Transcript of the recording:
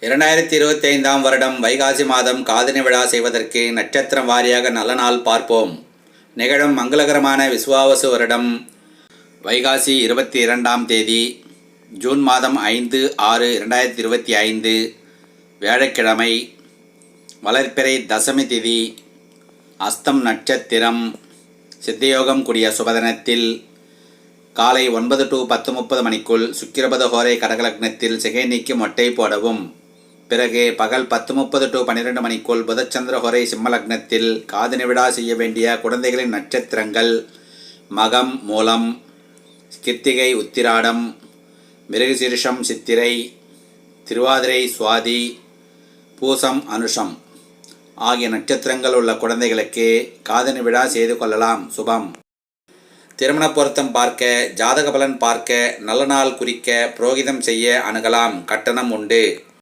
2025ஆம் வருடம் வைகாசி மாதம் காதணி விழா செய்வதற்கு நட்சத்திரம் வாரியாக நல்ல நாள் பார்ப்போம். நிகழும் மங்களகரமான விசுவாவசு வருடம் வைகாசி 22ஆம் தேதி ஜூன் மாதம் 5/6/2025 வியாழக்கிழமை. வளர்பிறை தசமி திதி, அஸ்தம் நட்சத்திரம். சித்தயோகம் கூடிய சுபதினத்தில் காலை 9 to 10:30 மணிக்குள் சுக்கிரபத ஹோரை கடகலக்னத்தில் சிகை நீக்கி மொட்டை போடவும். பிறகு பகல் 10:30 to 12 மணிக்குள் புதச்சந்திர ஹோரை சிம்மலக்னத்தில் காதணி விழா செய்ய வேண்டிய குழந்தைகளின் நட்சத்திரங்கள் மகம், மூலம், கிருத்திகை, உத்திராடம், மிருகசீரிஷம், சித்திரை, திருவாதிரை, சுவாதி, பூசம், அனுஷம் ஆகிய நட்சத்திரங்கள் உள்ள குழந்தைகளுக்கு காதணி விழா செய்து கொள்ளலாம். சுபம். திருமண பொருத்தம் பார்க்க, ஜாதக பலன் பார்க்க, நல்ல நாள் குறிக்க புரோகிதம் செய்ய அணுகலாம். கட்டணம் உண்டு.